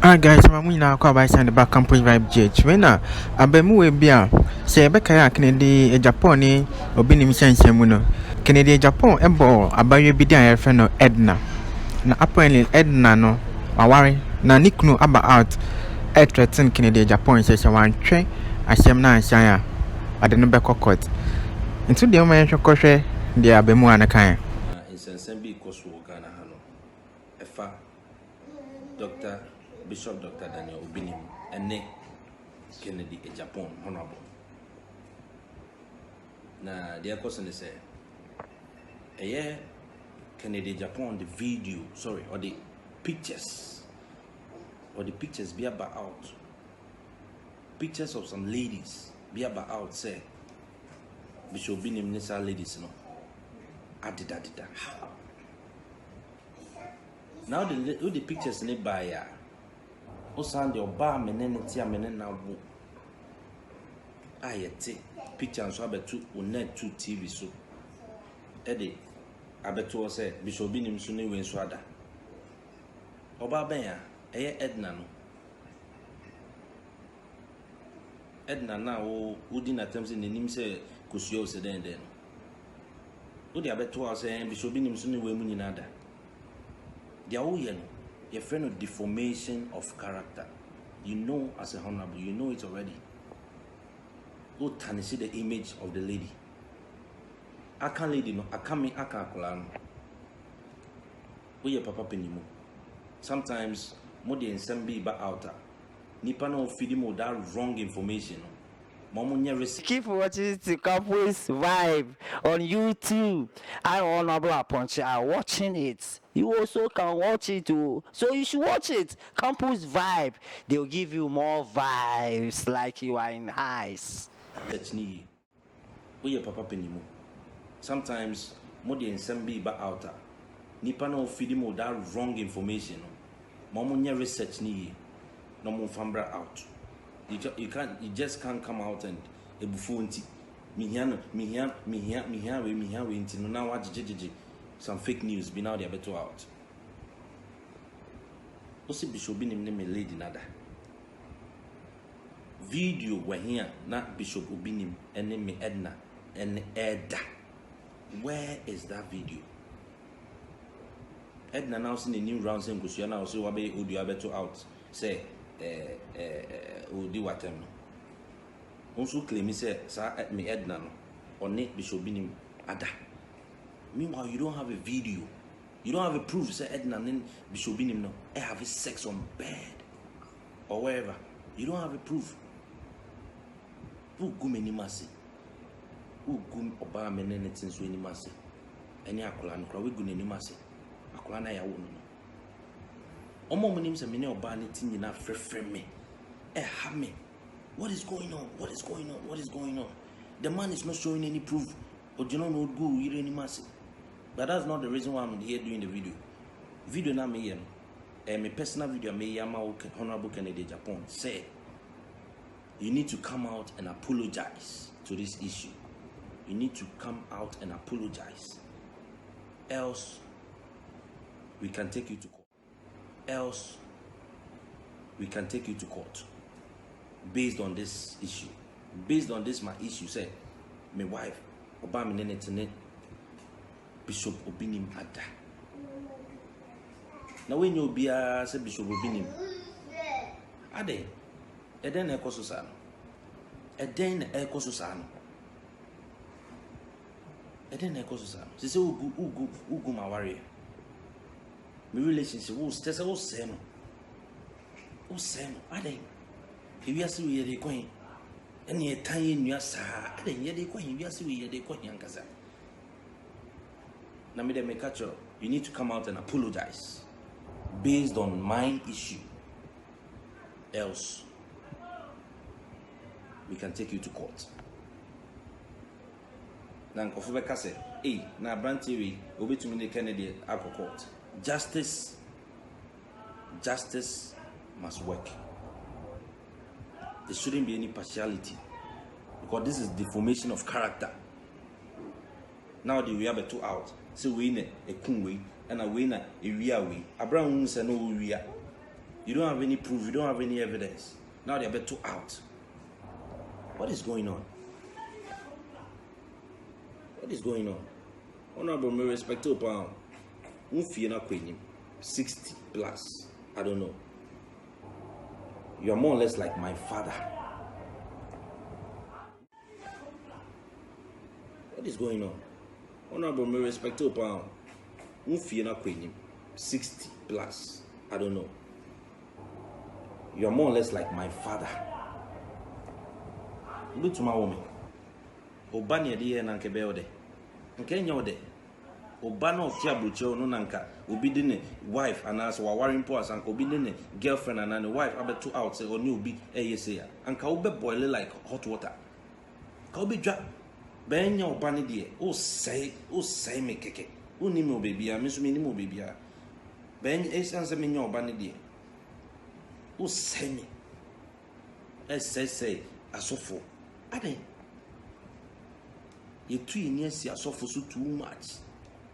Alright guys, I'm now call by the back campus vibe judge. When abemu we bia say beka ya Kennedy Agyapong ni Obinim sense mu no. Kennedy Agyapong ebo abaye bi dia ya friend no Edna. Na apparently Edna no aware na nikunu aba out threaten Kennedy Agyapong say wan twe asem na ansan ya ade no be court. Into the man hwekɔhwɛ de abemu anakan. Insensen bi koso Ghana ha no. Efa Dr. Bishop Dr. Angel Obinim and Kennedy Agyapong honorable. Na their question is Kennedy Agyapong the video, or the pictures be about out. Pictures of some ladies be about out say Bishop Obinim nisa ladies no. Adida. Now the pictures ne by Osande oba menene ti amene na wo ayete picture so abetu onet 2 TV so ede abetu say Bishop Obinim so ne we so ada oba ben ya Edna no Edna na wo udi na terms in nim say kusuo se den no udi abetu say Bishop Obinim so ne we mu nyina da dia wo ye no your friend of deformation of character. You know as a honorable, you know it already. Go tarnish the image of the lady. I can't lady no, I can't kola no. We your papa penimo. Sometimes more than be ba outer. Nipa no feed mo that wrong information. Keep watching the couples vibe on YouTube. I honorable Aponche are watching it. You also can watch it too. So you should watch it. Campus vibe. They'll give you more vibes like you are in ice. We your papa penimo. Sometimes more than be ba outer. Nipa no feed mo that wrong information. Momo research ni. No mo fambra out. You just can't come out and ebufunti mihia we inti no now jiji some fake news be now they better out. Osi Bishop Obinim ne me lady nada video we here na Bishop Obinim and me Edna and Edda. Where is that video? Edna now seen the new round saying kusuya now so wabe odu better out say Odi watem no. Also claim say sa me Edna no or Bishop Obinim ada. Meanwhile, you don't have a video. You don't have a proof say Edna and Bishop Obinim no have sex on bed or wherever. You don't have a proof. Who go many massy? Who go oba menene tinso any massy? Any akola no kra we go any massy. Akola na ya wo no. Omo munim se mene oba ne tin nyina frefre me. Ha me. What is going on? What is going on? What is going on? The man is not showing any proof. Or you know go you any massive. But that's not the reason why I'm here doing the video. Video na me my personal video me yama honorable Kennedy Agyapong say you need to come out and apologize to this issue. You need to come out and apologize. Else we can take you to court. Else we can take you to court based on this issue. Based on this my issue say my wife Obama nene Bishop Obinim ada. Now when you be say Bishop Obinim ade eden e koso sa no eden e koso sa no eden e koso sa no se ugu ma worry my relationship wo stese wo se no ade if you are we dey kwen ene e tan enua sa ade ye dey kwen if you are we dey kwen yankasa na me dey make catch you need to come out and apologize based on my issue. Else we can take you to court. Now Ofubeka say, hey, na brand TV obi to me Kennedy alcohol court. Justice must work. There shouldn't be any partiality because this is deformation of character. Now the we have a two out. So we in a kunwe and a winner a real way. Abraham say no we are. You don't have any proof. You don't have any evidence. Now they're better out. What is going on? What is going on? Honorable, me respect to pound. 60 plus. I don't know. You are more or less like my father. What is going on? Honorable, me respect to pound. 60 plus. I don't know. You are more or less like my father. Look to my woman. Obani adi na nkebe ode. Nkenya ode. Obana otia bucho no nanka. Obi de ne wife anas wa warin po asan obi de ne girlfriend and the wife abeto out say oni obi say ya. Anka obe boil like hot water. Ka obi dwa benya obani de o say me keke. Uni me obebi a me so me ni mo obebi a. Ben esan se me nya obani de. O say me. Say asofo. Ade. You three years asofo so too much.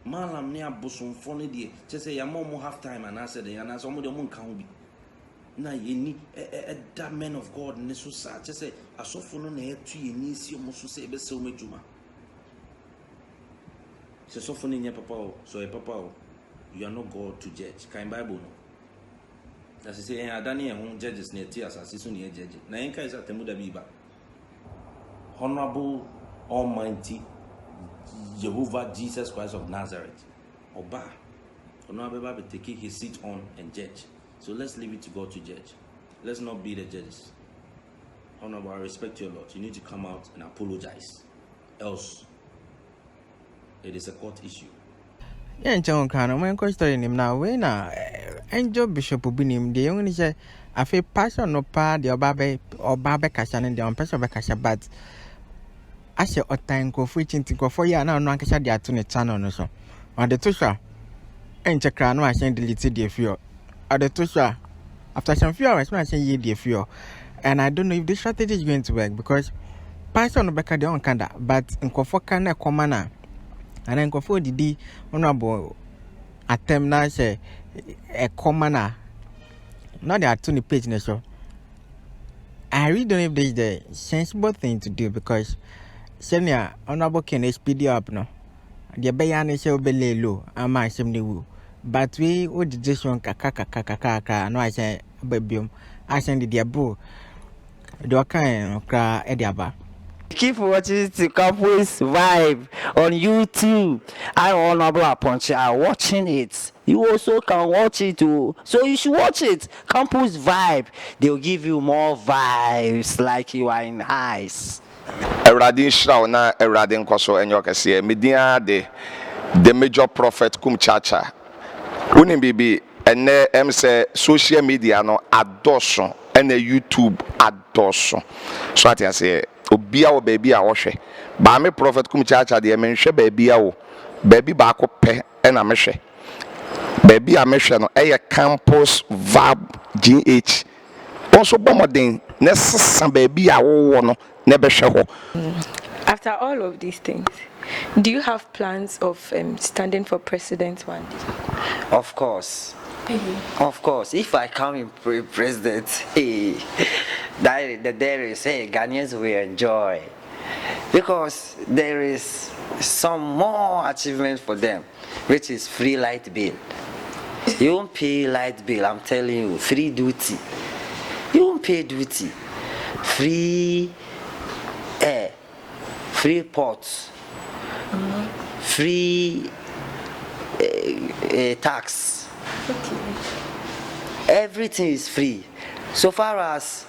Malam ne abosomfo ne de say ya mom half time and I said and as omo de mo nka ho bi. Na ye ni that man of God ne so sa say asofo no na etu ye ni si omo so say be se o medjuma. Se asofo ne nya papa o so e papa o you are not God to judge. Kind Bible no. As I say adani e ho judges ne ti asase so ne judge. Na yen kai sa temu da biba. Honorable Almighty Jehovah Jesus Christ of Nazareth, Oba, Honorable be taking his seat on and judge. So let's leave it to God to judge. Let's not be the judges. Honorable, I respect your Lord. You need to come out and apologize. Else, it is a court issue. Yeah, John Cano, my question him now. When Angel Bishop Obinim, the only say, I feel passion no pa the Obabe or Babe Kashan and the unperson Kasha, but I say, or time go preaching to go for you now, no, I can the attorney channel or so. On the Tusha, Angel Crano, I send deleted the fear. At the Tusha, after some few hours, I say, ye the fear. And I don't know if this strategy is going to work because passion no back at the on Kanda, but in Kofokana Commander. And then go for the honorable attempt now say a commoner. Not the attorney page in the show. I really don't know if this is the sensible thing to do because senior honorable can speed you up no. The bayan is so low, I might simply woo. But we would just want kaka. No, I say baby, I send the boo. Do a kind of cry Ediaba. Keep watching the Campus Vibe on YouTube. I Honorable Aponche are watching it. You also can watch it too. So you should watch it. Campus Vibe. They'll give you more vibes like you are in ice. Eradin Shroud na Eradin Koso and Yokasi, Media the major prophet Kum Chacha. Unim Bibi and say social media no adoption and YouTube adoption. So I can say obia wo baby a wohwe ba me prophet kum chacha de me nhwe baby a wo baby ba ko pe e na me hwe baby a me hwe no e campus vab gh also bomodin ne sesa baby a wo no ne be hwe ho. After all of these things, do you have plans of standing for president one day? Of course. Of course, if I come in president, hey, there is Ghanaians will enjoy because there is some more achievement for them, which is free light bill. You won't pay light bill, I'm telling you, free duty. You won't pay duty, free air, free ports, free tax. Okay. Everything is free. So far as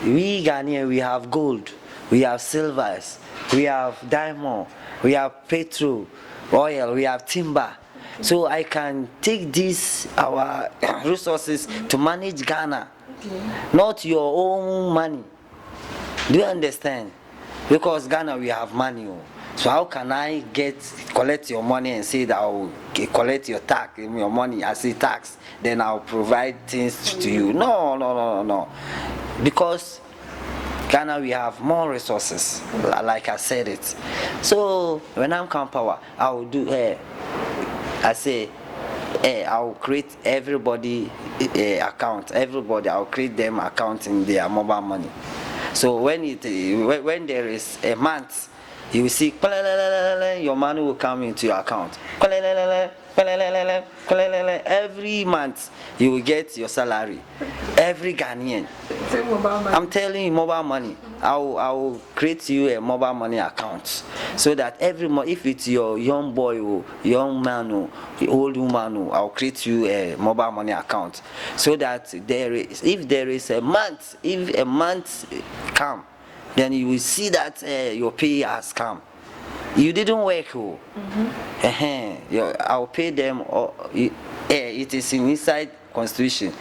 we Ghanaian, we have gold, we have silvers, we have diamond, we have petrol, oil, we have timber. So I can take these our resources to manage Ghana, not your own money. Do you understand? Because Ghana we have money. So how can I collect your money and say that I will collect your tax, your money as a tax, then I'll provide things to you? No. Because Ghana we have more resources, like I said it. So when I'm come power, I will do I say I'll create everybody account. Everybody, I'll create them account in their mobile money. So when there is a month, you will see your money will come into your account. Every month you will get your salary. Every Ghanaian. I'm telling you, mobile money. I will create you a mobile money account so that every month, if it's your young boy or young man or old woman, I'll create you a mobile money account so that if there is a month, if a month come, then you will see that your pay has come. You didn't work, I'll pay them. It is inside Constitution.